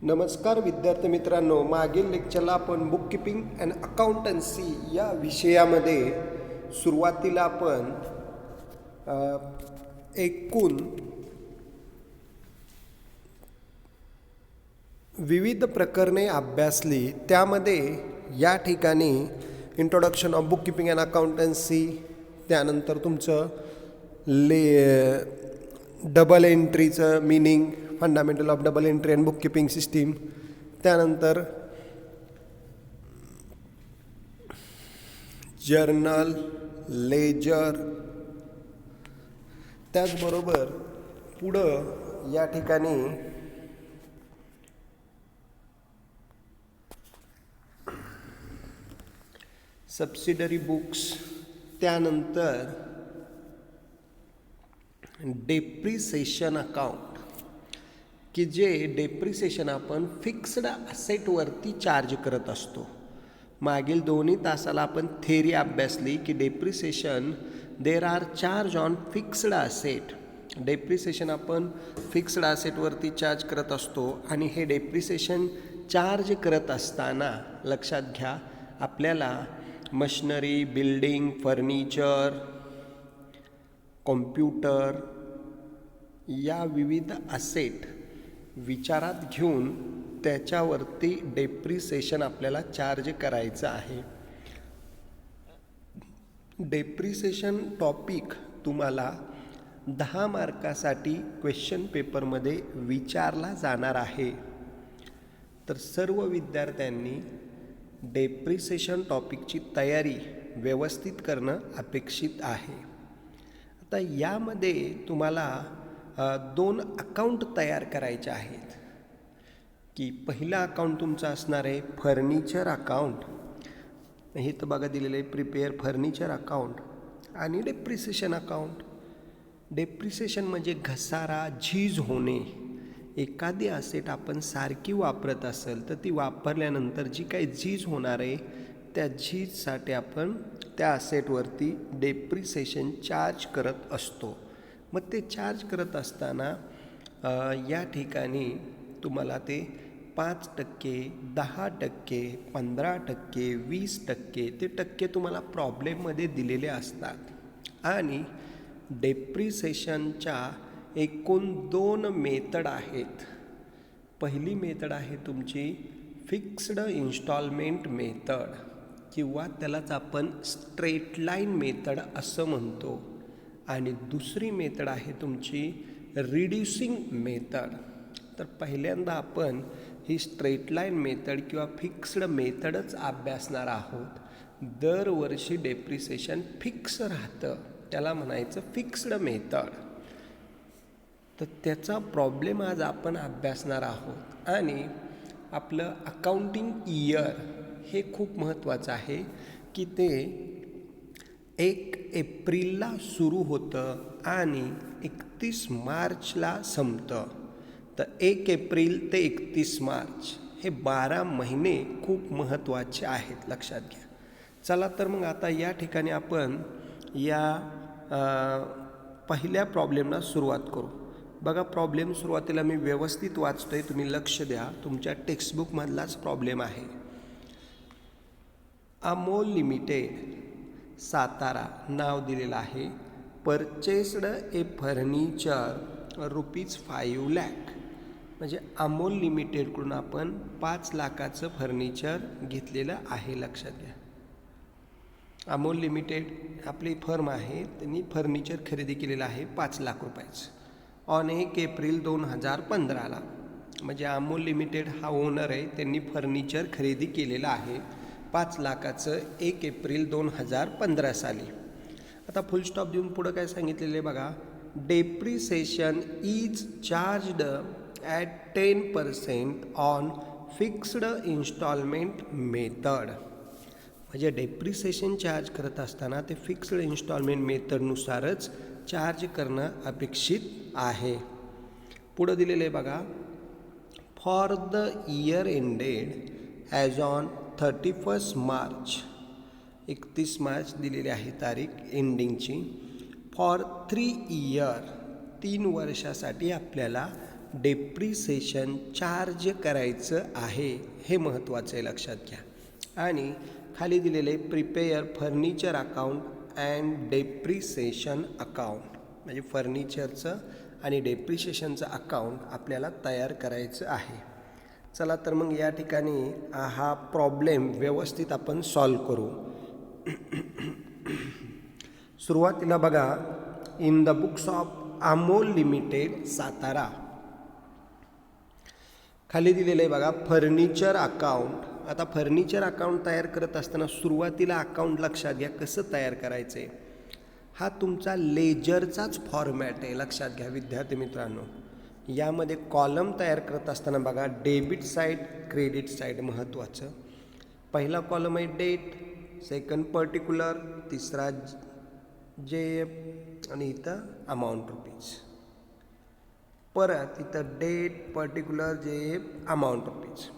नमस्कार विद्यार्थी मित्रांनो, मागील लेक्चरला आपण बुक कीपिंग अँड अकाउंटन्सी या विषयामध्ये सुरुवातीला आपण एकूण विविध प्रकरणे अभ्यासली. त्यामध्ये या ठिकाणी introduction of book keeping and accountancy, त्यानंतर तुमचं डबल एंट्रीचं meaning, fundamental of double entry and book keeping system, त्यानंतर जर्नल, लेजर, त्याचबरोबर पुढं या ठिकाणी सबसिडरी बुक्स, त्यानंतर डेप्रिसिएशन अकाउंट, की जे डेप्रिसिएशन आपण फिक्स्ड असेटवरती चार्ज करत असतो. मागील दोन्ही तासाला आपण थेरी अभ्यासली की depreciation there are charge on fixed asset. Depreciation आपण फिक्स्ड असेटवरती चार्ज करत असतो आणि हे डेप्रिसिएशन चार्ज करत असताना लक्षात घ्या, आपल्याला मशिनरी, बिल्डिंग, फर्निचर, कॉम्प्युटर या विविध असेट विचारात घेऊन त्याच्यावरती डेप्रिसिएशन आपल्याला चार्ज करायचं आहे. डेप्रिसिएशन टॉपिक तुम्हाला 10 मार्कासाठी क्वेश्चन पेपरमध्ये विचारला जाणार आहे. तर सर्व विद्यार्थ्यांनी डेप्रिसिएशन टॉपिकची तयारी व्यवस्थित करणं अपेक्षित आहे. आता यामध्ये तुम्हाला 2 अकाउंट तयार करायचे आहेत. की पहिला अकाउंट तुमचा असणार आहे फर्निचर अकाउंट. हे तर बघा दिलेलं आहे, प्रिपेअर फर्निचर अकाउंट आणि डेप्रिसिएशन अकाउंट. डेप्रिसिएशन म्हणजे घसारा, झीज होणे. एखादी असेट आपण सारखी वापरत असेल तर ती वापरल्यानंतर जी काही झीज होणार आहे त्या झीजसाठी आपण त्या असेटवरती डेप्रिसिएशन चार्ज करत असतो. मग ते चार्ज करत असताना या ठिकाणी तुम्हाला ते 5%, 10%, 15%, 20% ते टक्के तुम्हाला प्रॉब्लेममध्ये दिलेले असतात. आणि डेप्रिसिएशनच्या एकूण 2 मेथड आहेत. पहिली मेथड आहे तुमची फिक्स्ड इन्स्टॉलमेंट मेथड, किंवा त्यालाच आपण स्ट्रेट लाईन मेथड असं म्हणतो. आणि दुसरी मेथड आहे तुमची रिड्युसिंग मेथड. तर पहिल्यांदा आपण ही स्ट्रेट लाईन मेथड किंवा फिक्स्ड मेथडच अभ्यासणार आहोत. दरवर्षी डेप्रिसिएशन फिक्स राहतं, त्याला म्हणायचं फिक्स्ड मेथड. तर त्याचा प्रॉब्लेम आज आपण अभ्यासणार आहोत. आणि आपलं अकाउंटिंग इयर हे खूप महत्त्वाचं आहे की ते 1 एप्रिलला सुरू होतं आणि 31 मार्चला संपतं. तर 1 एप्रिल ते 31 मार्च हे 12 महिने खूप महत्त्वाचे आहेत, लक्षात घ्या. चला तर मग आता या ठिकाणी आपण या पहिल्या प्रॉब्लेमला सुरुवात करू. बघा, प्रॉब्लेम सुरुवातीला मी व्यवस्थित वाचतोय, तुम्ही लक्ष द्या. तुमच्या टेक्स्टबुकमधलाच प्रॉब्लेम आहे. अमोल लिमिटेड, सातारा नाव दिलेलं आहे. परचेस्ड ए फर्निचर ₹5 लाख. म्हणजे अमोल लिमिटेडकडून आपण 5 लाखाचं फर्निचर घेतलेलं आहे, लक्षात घ्या. अमोल लिमिटेड आपली फर्म आहे, त्यांनी फर्निचर खरेदी केलेलं आहे 5 लाख रुपयाचं ऑन 1 एप्रिल 2015ला. म्हणजे अमोल लिमिटेड हा ओनर आहे, त्यांनी फर्निचर खरेदी केलेलं आहे 5 लाखाचं 1 एप्रिल 2015 साली. आता फुल स्टॉप देऊन पुढं काय सांगितलेलं आहे बघा. Depreciation is charged at 10% on fixed instalment method. म्हणजे डेप्रिसिएशन चार्ज करत असताना ते फिक्स्ड इन्स्टॉलमेंट मेथडनुसारच चार्ज करणं अपेक्षित आहे. पुढं दिलेलं आहे बघा. For the year ended as on 31 March, 31 March दिलेली आहे तारीख एंडिंगची. फॉर 3 इयर, 3 वर्षासाठी आपल्याला डेप्रिसिएशन चार्ज करायचं आहे, हे महत्त्वाचं आहे, लक्षात घ्या. आणि खाली दिलेले prepare furniture account and depreciation account, म्हणजे फर्निचरचं आणि डेप्रिसिएशनचं अकाउंट आपल्याला तयार करायचं आहे. चला तर मग या ठिकाणी हा प्रॉब्लेम व्यवस्थित आपण सॉल्व करू. सुरुवातीला बघा, in the books of Amol limited Satara, खाली दिलेलं आहे बघा फर्निचर अकाउंट. आता फर्निचर अकाउंट तयार करत असताना सुरुवातीला अकाउंट लक्षात घ्या कसं तयार करायचं आहे. हा तुमचा लेजरचाच फॉर्मॅट आहे, लक्षात घ्या विद्यार्थी मित्रांनो. यामध्ये कॉलम तयार करत असताना बघा डेबिट साईड, क्रेडिट साईड महत्त्वाचं. पहिला कॉलम आहे डेट, सेकंड पर्टिक्युलर, तिसरा जे आणि इथं अमाऊंट रुपीज. परत इथं डेट, पर्टिक्युलर, जे अमाऊंट रुपीज.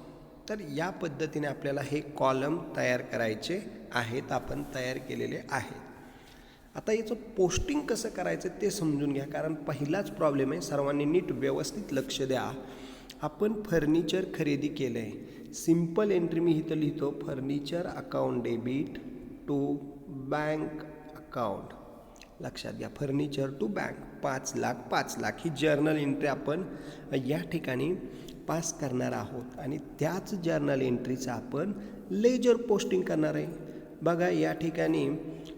तर या पद्धतीने आपल्याला हे कॉलम तयार करायचे आहेत, आपण तयार केलेले आहेत. आता याचं पोस्टिंग कसं करायचं ते समजून घ्या, कारण पहिलाच प्रॉब्लेम आहे. सर्वांनी नीट व्यवस्थित लक्ष द्या. आपण फर्निचर खरेदी केलं आहे, सिम्पल एंट्री मी इथं लिहितो, furniture account debit to bank account. लक्षात घ्या, फर्निचर टू बँक 5,00,000 ही जर्नल एंट्री आपण या ठिकाणी पास करणार आहोत. आणि त्याच जर्नल एंट्रीचं आपण लेजर पोस्टिंग करणार आहे. बघा या ठिकाणी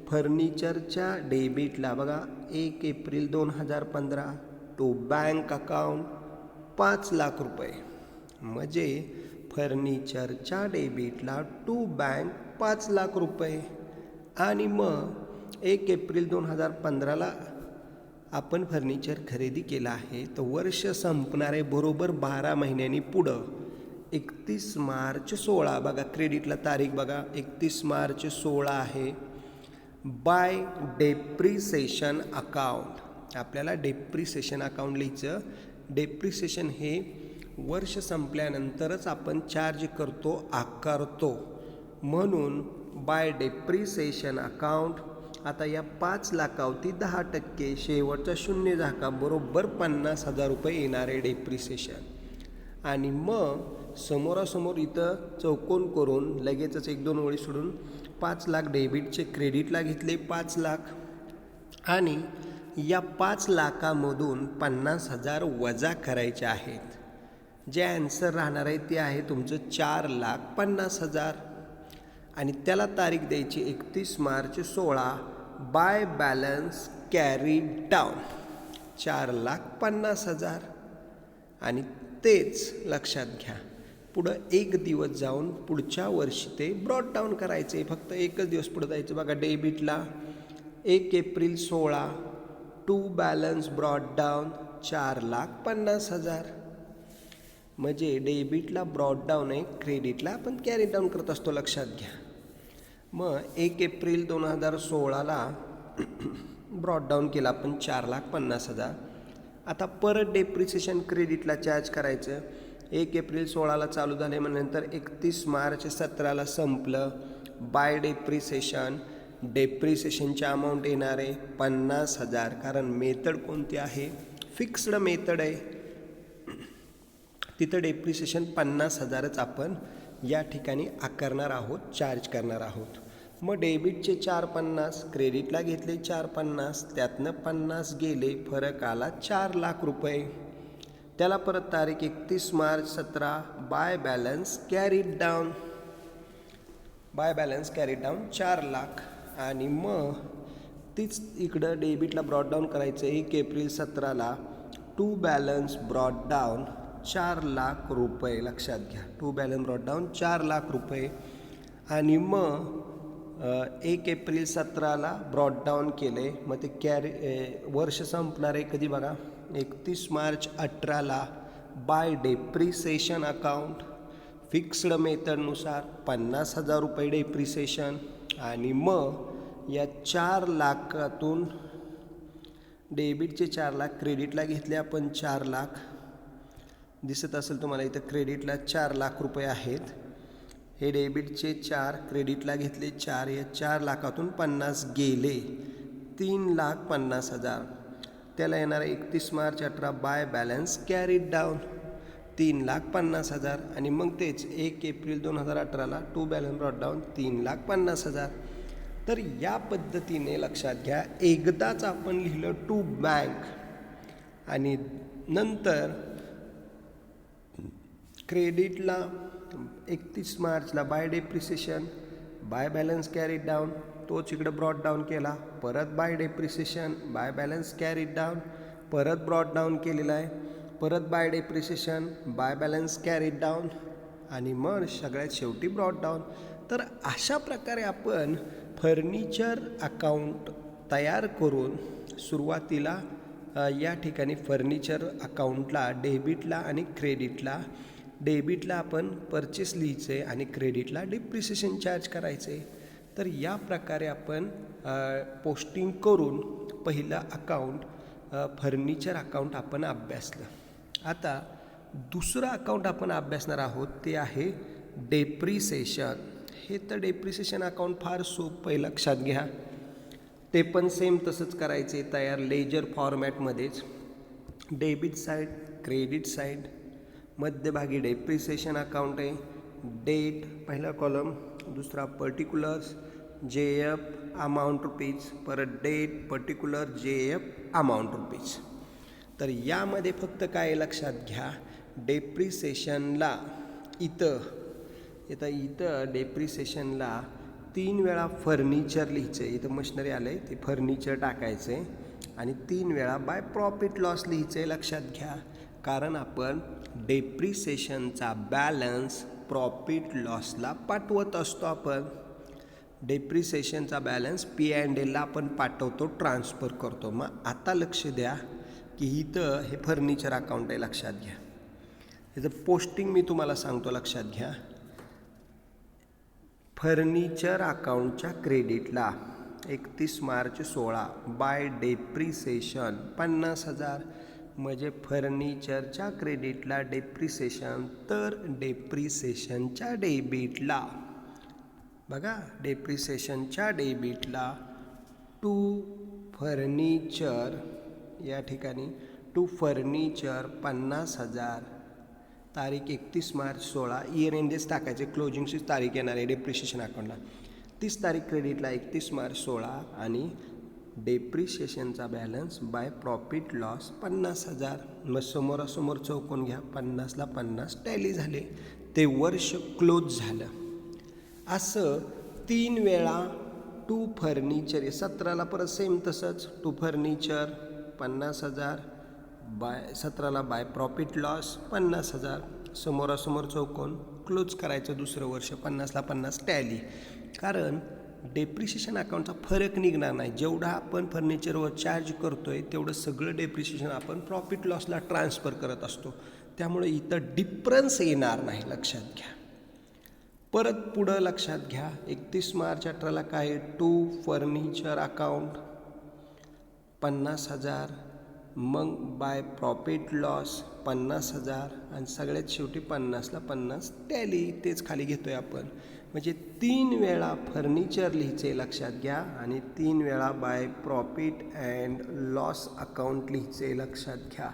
फर्निचरच्या डेबिटला बघा 1 एप्रिल 2015 टू बँक अकाउंट 5,00,000 रुपये, म्हणजे फर्निचरच्या डेबिटला टू बँक 5,00,000 रुपये. आणि मग 1 एप्रिल 2015ला आपण फर्निचर खरेदी केलं आहे, तर वर्ष संपणार आहे बरोबर 12 महिन्यांनी पुढं 31 मार्च 16. बघा क्रेडिटला तारीख बघा 31 मार्च 16 आहे. बाय डेप्रिसिएशन अकाउंट, आपल्याला डेप्रिसिएशन अकाउंट लिहायचं. डेप्रिसिएशन हे वर्ष संपल्यानंतरच आपण चार्ज करतो, आकारतो, म्हणून बाय डेप्रिसिएशन अकाउंट. आता या 5,00,000वरती 10%, शेवटचा शून्य झाका, बरोबर 50,000 रुपये येणार आहे डेप्रिसिएशन. आणि मग समोरासमोर इथं चौकोन करून लगेचच 1-2 ओळी सोडून 5,00,000 डेबिटचे क्रेडिटला घेतले 5,00,000, आणि या 5,00,000मधून 50,000 वजा करायचे आहेत. जे ॲन्सर राहणार आहे ते आहे तुमचं 4,50,000. आणि त्याला तारीख द्यायची 31 March 16. By balance carry down 4,50,000. आणि तेच लक्षात घ्या, पुढं 1 दिवस जाऊन पुढच्या वर्षी ते ब्रॉड डाऊन करायचे. फक्त 1च दिवस पुढं जायचं. बघा डेबिटला 1 April 16 to balance brought down 4,50,000. म्हणजे डेबिटला ब्रॉड डाऊन आहे, क्रेडिटला आपण कॅरी डाऊन करत असतो, लक्षात घ्या. मग 1 एप्रिल 2016ला ब्रॉड डाऊन केला आपण 4,50,000. आता परत डेप्रिसिएशन क्रेडिटला चार्ज करायचं. 1 एप्रिल 16ला चालू झाले, मग नंतर 31 मार्च 17ला संपलं. बाय डेप्रिसिएशन, डेप्रिसिएशनची अमाऊंट येणार आहे 50,000, कारण मेथड कोणती आहे, फिक्स्ड मेथड आहे. तिथं डेप्रिसिएशन 50,000च आपण या ठिकाणी आकारणार आहोत, चार्ज करणार आहोत. मग डेबिटचे 450, क्रेडिटला घेतले 450, त्यातनं 50 गेले, फरक आला 4,00,000 रुपये. त्याला परत तारीख 31 March 17. By balance carried down, by balance carried down 4,00,000. आणि मग तीच इकडं डेबिटला ब्रॉड डाऊन करायचं 1 एप्रिल 17ला टू बॅलन्स ब्रॉड डाऊन 4,00,000 रुपये. लक्षात घ्या, टू बॅलन्स ब्रॉड डाऊन 4,00,000 रुपये. आणि मग 1 एप्रिल 17ला ब्रॉड डाऊन केले, मग ते वर्ष संपणार आहे कधी बघा 31 मार्च 18ला. बाय डेप्रिसिएशन अकाउंट, फिक्स्ड मेथडनुसार 50,000 रुपये डेप्रिसिएशन. आणि मग या 4,00,000तून डेबिटचे 4,00,000, क्रेडिटला घेतले आपण 4,00,000. दिसत असेल तुम्हाला इथं क्रेडिटला 4,00,000 रुपये आहेत. हे डेबिटचे 4, क्रेडिटला घेतले 4. या 4,00,000तून 50 गेले, 3,50,000. त्याला येणार आहे 31 March 18 by balance carried down 3,50,000 आणि मग तेच 1 एप्रिल 2018ला टू बॅलन्स ब्रॉट डाऊन 3,50,000. तर या पद्धतीने लक्षात घ्या, एकदाच आपण लिहिलं टू बँक आणि नंतर क्रेडिटला 31 मार्चला by depreciation by balance carried down, तोच इकडं ब्रॉट डाऊन केला, परत by depreciation by balance carried down, परत ब्रॉट डाऊन केलेला आहे, परत by depreciation by balance carried down आणि मग सगळ्यात शेवटी ब्रॉट डाऊन. तर अशा प्रकारे आपण फर्निचर अकाउंट तयार करून सुरुवातीला या ठिकाणी फर्निचर अकाउंटला डेबिटला आणि क्रेडिटला, डेबिटला आपण परचेस लिहायचे आणि क्रेडिटला डिप्रिसिएशन चार्ज करायचे. तर या प्रकारे आपण पोस्टिंग करून पहिलं अकाउंट फर्निचर अकाउंट आपण अभ्यासलं. आता दुसरं अकाउंट आपण अभ्यासणार आहोत ते आहे डेप्रिसिएशन. हे तर डेप्रिसिएशन अकाउंट फार सोपं आहे, लक्षात घ्या. ते पण सेम तसंच करायचे तयार लेजर फॉर्मॅटमध्येच. डेबिट साईड, क्रेडिट साईड, मध्यभागी डेप्रिसिएशन अकाउंट आहे. डेट पहिला कॉलम, दुसरा पर्टिक्युलर्स JF अमाऊंट रुपीज, परत date particular JF amount rupees. तर यामध्ये फक्त काय लक्षात घ्या, डेप्रिसिएशनला इथं डेप्रिसिएशनला 3 वेळा फर्निचर लिहायचं आहे. इथं मशिनरी आलं आहे, ते फर्निचर टाकायचं आहे आणि 3 वेळा बाय प्रॉफिट लॉस लिहायचं आहे. लक्षात घ्या, कारण आपण डेप्रिसिएशनचा बॅलन्स प्रॉफिट लॉसला पाठवत असतो. आपण डेप्रिसिएशनचा बॅलन्स P&Lला आपण पाठवतो, ट्रान्सफर करतो. मग आता लक्ष द्या की इथं हे फर्निचर अकाउंट आहे, लक्षात घ्या. याचं पोस्टिंग मी तुम्हाला सांगतो, लक्षात घ्या. फर्निचर अकाउंटच्या क्रेडिटला 31 मार्च 16 बाय डेप्रिसिएशन 50,000, म्हणजे फर्निचरच्या क्रेडिटला डेप्रिसिएशन, तर डेप्रिसिएशनच्या डेबिटला बघा, डेप्रिसिएशनच्या डेबिटला टू फर्निचर, या ठिकाणी टू फर्निचर 50,000, तारीख 31 मार्च 16, इयर एंडेच टाकायचे, क्लोजिंगची तारीख येणार आहे डेप्रिसिएशन अकाउंटला. 30 तारीख क्रेडिटला 31 मार्च 16 आणि डेप्रिसिएशनचा बॅलन्स बाय प्रॉफिट लॉस 50,000. मग समोरासमोर चौकोन घ्या, 50ला 50 टॅली झाले, ते वर्ष क्लोज झालं. असं 3 वेळा टू फर्निचर, 17ला परत सेम तसंच टू फर्निचर 50,000 बाय 17ला बाय प्रॉफिट लॉस 50,000, समोरासमोर चौकोन क्लोज करायचं दुसरं वर्ष, 50ला 50 टॅली. कारण डेप्रिसिएशन अकाउंटचा फरक निघणार नाही. जेवढा आपण फर्निचरवर चार्ज करतोय तेवढं सगळं डेप्रिसिएशन आपण प्रॉफिट लॉसला ट्रान्सफर करत असतो, त्यामुळे इथं डिफरन्स येणार नाही, लक्षात घ्या. परत पुढं लक्षात घ्या, 31 मार्च 18ला काय टू फर्निचर अकाउंट 50,000, मग बाय प्रॉफिट लॉस 50,000 आणि सगळ्यात शेवटी 50ला 50 टॅली, तेच खाली घेतोय आपण. म्हणजे 3 वेळा फर्निचर लिहायचे, लक्षात घ्या, आणि 3 वेळा by profit and loss account लिहायचे, लक्षात घ्या.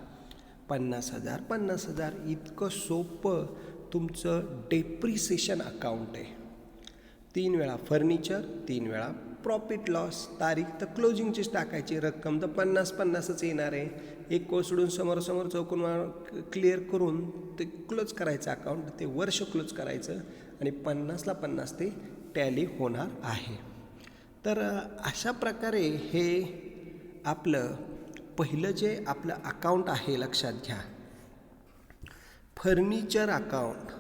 50,000 50,000 इतकं सोपं तुमचं डेप्रिसिएशन अकाउंट आहे. 3 वेळा फर्निचर, 3 वेळा प्रॉफिट लॉस, तारीख तर क्लोजिंगचीच टाकायची, रक्कम तर 50-50च येणार आहे. एक कोळ सोडून समोरासमोर चौकोन क्लिअर करून ते क्लोज करायचं अकाउंट, ते वर्ष क्लोज करायचं आणि 50ला 50 ते टॅली होणार आहे. तर अशा प्रकारे हे आपलं पहिलं जे आपलं अकाउंट आहे, लक्षात घ्या. फर्निचर अकाउंट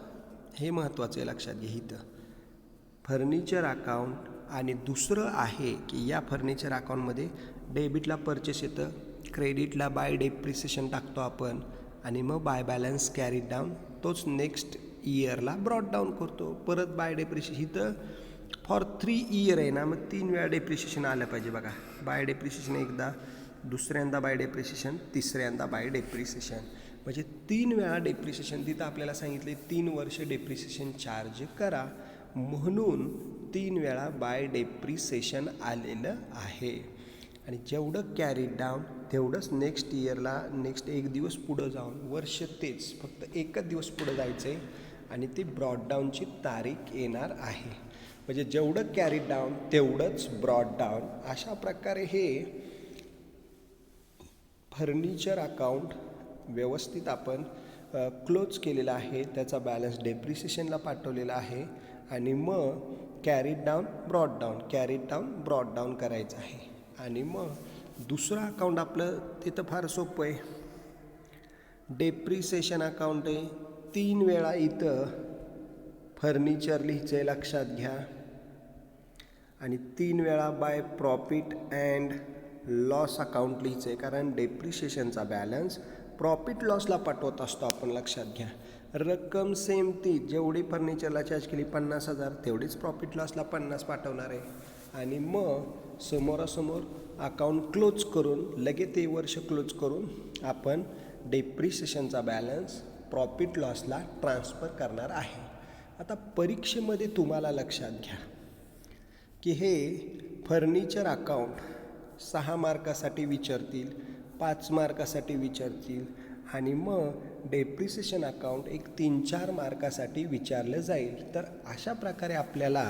हे महत्त्वाचं आहे, लक्षात घ्या. इथं फर्निचर अकाउंट आणि दुसरं आहे की या फर्निचर अकाउंटमध्ये डेबिटला परचेस येतं, क्रेडिटला बाय डेप्रिसिएशन टाकतो आपण आणि मग बाय बॅलन्स कॅरीड डाऊन, तोच नेक्स्ट इयरला ब्रॉट डाऊन करतो, परत बाय डेप्रिसिएशन. इथं फॉर 3 इयर आहे ना, मग 3 वेळा डेप्रिसिएशन आलं पाहिजे. बघा, बाय डेप्रिसिएशन एकदा, दुसऱ्यांदा बाय डेप्रिसिएशन, तिसऱ्यांदा बाय डेप्रिसिएशन, म्हणजे 3 वेळा डेप्रिसिएशन. तिथं आपल्याला सांगितले 3 वर्ष डेप्रिसिएशन चार्ज करा, म्हणून 3 वेळा बाय डेप्रिसिएशन आलेलं आहे. आणि जेवढं कॅरीड डाऊन तेवढंच नेक्स्ट इयरला नेक्स्ट एक दिवस पुढं जाऊन वर्ष तेच फक्त एकच दिवस पुढं जायचं आहे आणि ती ब्रॉडडाऊनची तारीख येणार आहे. म्हणजे जेवढं कॅरी डाऊन तेवढंच ब्रॉडडाऊन. अशा प्रकारे हे फर्निचर अकाउंट व्यवस्थित आपण क्लोज केलेला आहे. त्याचा बॅलन्स डेप्रिसिएशनला पाठवलेला आहे आणि मग कॅरीड डाऊन ब्रॉड डाऊन करायचं आहे. आणि मग दुसरं अकाउंट आपलं तिथं फार सोपं आहे. डेप्रिसिएशन अकाउंट आहे. 3 वेळा इथं फर्निचर लिहायचं आहे, लक्षात घ्या. आणि 3 वेळा by profit and loss account लिहायचं आहे, कारण डेप्रिसिएशनचा बॅलन्स प्रॉफिट लॉसला पाठवत असतो आपण, लक्षात घ्या. रक्कम सेम ती जेवढी फर्निचरला चार्ज केली 50,000 तेवढीच प्रॉफिट लॉसला 50 पाठवणार आहे. आणि मग समोरासमोर अकाउंट क्लोज करून लगेच ते वर्ष क्लोज करून आपण डेप्रिसिएशनचा बॅलन्स प्रॉफिट लॉसला ट्रान्सफर करणार आहे. आता परीक्षेमध्ये तुम्हाला लक्षात घ्या की हे फर्निचर अकाउंट 6 मार्कासाठी विचारतील, 5 मार्कासाठी विचारतील आणि मग डेप्रिसिएशन अकाउंट एक 3-4 मार्कासाठी विचारलं जाईल. तर अशा प्रकारे आपल्याला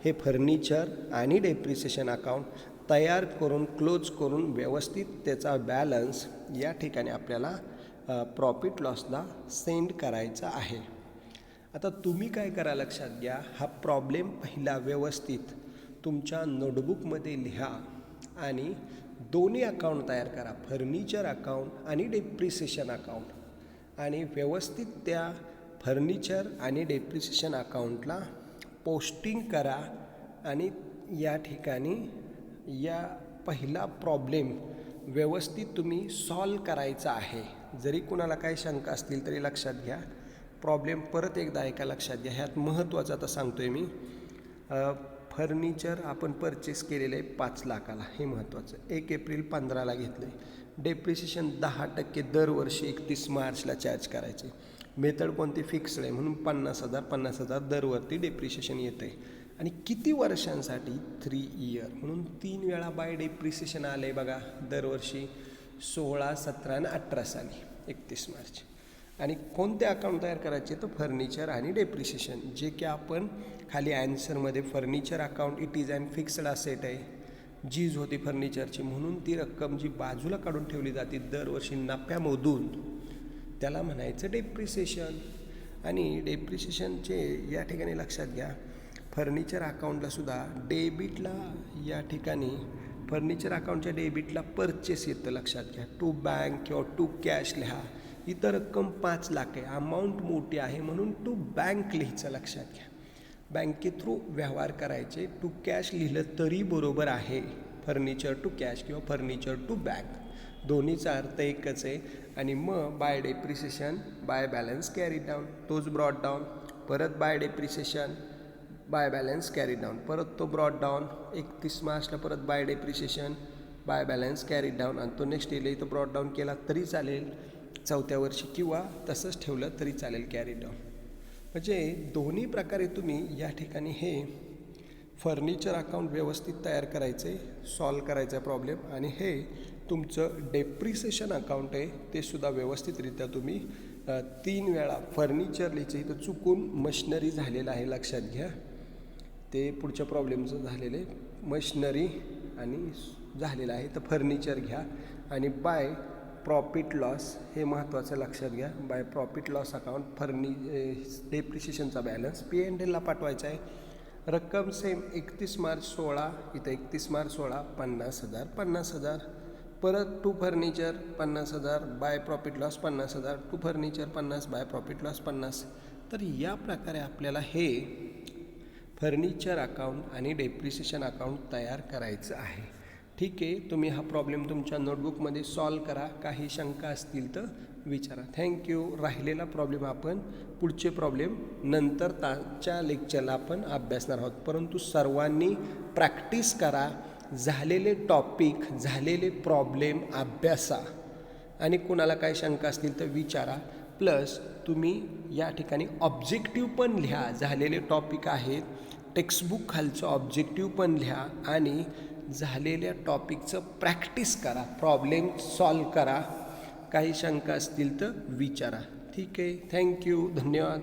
हे फर्निचर आणि डेप्रिसिएशन अकाउंट तयार करून क्लोज करून व्यवस्थित त्याचा बॅलन्स या ठिकाणी आपल्याला प्रॉफिट लॉसला सेंड करायचा आहे. आता तुम्ही काय करा, लक्षात घ्या. हा प्रॉब्लेम पहिला व्यवस्थित तुमच्या नोटबुकमध्ये लिहा आणि दोन्ही अकाउंट तयार करा, फर्निचर अकाउंट आणि डेप्रिसिएशन अकाउंट. आणि व्यवस्थित त्या फर्निचर आणि डेप्रिसिएशन अकाउंटला पोस्टिंग करा. आणि या ठिकाणी या पहिला प्रॉब्लेम व्यवस्थित तुम्ही सॉल्व करायचा आहे. जरी कुणाला काही शंका असतील तरी लक्षात घ्या. प्रॉब्लेम परत एकदा ऐका, लक्षात घ्या. ह्यात महत्त्वाचं आता सांगतो आहे मी. फर्निचर आपण परचेस केलेलं आहे 5 लाखाला, हे महत्त्वाचं. 1 एप्रिल 15ला घेतलं आहे. डेप्रिसिएशन 10% दरवर्षी 31 मार्चला चार्ज करायचे. मेथड कोणती? फिक्स्ड आहे, म्हणून 50,000 दरवर्षी डेप्रिसिएशन येतं आहे. आणि किती वर्षांसाठी? 3 इयर, म्हणून 3 वेळा बाय डेप्रिसिएशन आलं आहे बघा दरवर्षी 16, 17 आणि 18 साली 31 मार्च. आणि कोणते अकाउंट तयार करायचे? तर फर्निचर आणि डेप्रिसिएशन, जे की आपण खाली ॲन्सरमध्ये furniture account it is and fixed asset आहे, जीज होती फर्निचरची, म्हणून ती रक्कम जी बाजूला काढून ठेवली जाते दरवर्षी नफ्यामधून त्याला म्हणायचं डेप्रिसिएशन. आणि डेप्रिसिएशनचे या ठिकाणी लक्षात घ्या, फर्निचर अकाउंटला सुद्धा डेबिटला या ठिकाणी फर्निचर अकाउंटच्या डेबिटला परचेस येतं, लक्षात घ्या. टू बँक किंवा टू कॅश लिहा. इतर रक्कम 5 लाख आहे, अमाऊंट मोठी आहे म्हणून टू बँक लिहायचं, लक्षात घ्या. बँके थ्रू व्यवहार करायचे. टू कॅश लिहिलं तरी बरोबर आहे, फर्निचर टू कॅश किंवा फर्निचर टू बँक, दोन्हीचा अर्थ एकच आहे. आणि मग by depreciation by balance carry down, तोच ब्रॉड डाऊन. परत by depreciation by balance carry down, परत तो ब्रॉड डाऊन. 31 मार्चला परत by depreciation by balance carry down, आणि तो नेक्स्ट इयरला इथं ब्रॉड डाऊन केला तरी चालेल 4थ्या वर्षी, किंवा तसंच ठेवलं तरी चालेल कॅरी डाऊन. म्हणजे दोन्ही प्रकारे तुम्ही या ठिकाणी हे फर्निचर अकाउंट व्यवस्थित तयार करायचे, सॉल्व करायचा प्रॉब्लेम. आणि हे तुमचं डेप्रिसिएशन अकाउंट आहे ते सुद्धा व्यवस्थितरित्या तुम्ही 3 वेळा फर्निचर लिहायचं. इथं चुकून मशिनरी झालेलं आहे, लक्षात घ्या. ते पुढच्या प्रॉब्लेमचं झालेलं आहे, मशिनरी आणि झालेलं आहे. तर फर्निचर घ्या आणि बाय प्रॉफिट लॉस हे महत्त्वाचं, लक्षात घ्या. बाय प्रॉफिट लॉस अकाउंट डेप्रिसिएशनचा बॅलन्स P&Lला पाठवायचा आहे. रक्कम सेम 31 मार्च 16, इथं 31 मार्च 16 50,000. परत to furniture 50,000 by profit loss 50,000, to furniture 50 by profit loss 50. तर या प्रकारे आपल्याला हे फर्निचर अकाउंट आणि डेप्रिसिएशन अकाउंट तयार करायचं आहे. ठीक आहे, तुम्ही हा प्रॉब्लेम तुमच्या नोटबुकमध्ये सॉल्व करा. काही शंका असतील तर विचारा. थँक्यू. राहिलेला प्रॉब्लेम आपण पुढचे प्रॉब्लेम नंतर ताच्या लेक्चरला आपण अभ्यासणार आहोत. परंतु सर्वांनी प्रॅक्टिस करा, झालेले टॉपिक झालेले प्रॉब्लेम अभ्यासा आणि कुणाला काही शंका असतील तर विचारा. प्लस तुम्ही या ठिकाणी ऑब्जेक्टिव्ह पण लिहा. झालेले टॉपिक आहेत, टेक्स्टबुक खालचं ऑब्जेक्टिव्ह पण लिहा आणि झालेल्या टॉपिकचं प्रॅक्टिस करा, प्रॉब्लेम सॉल्व करा. काही शंका असतील तर विचारा. ठीक आहे, थँक्यू, धन्यवाद.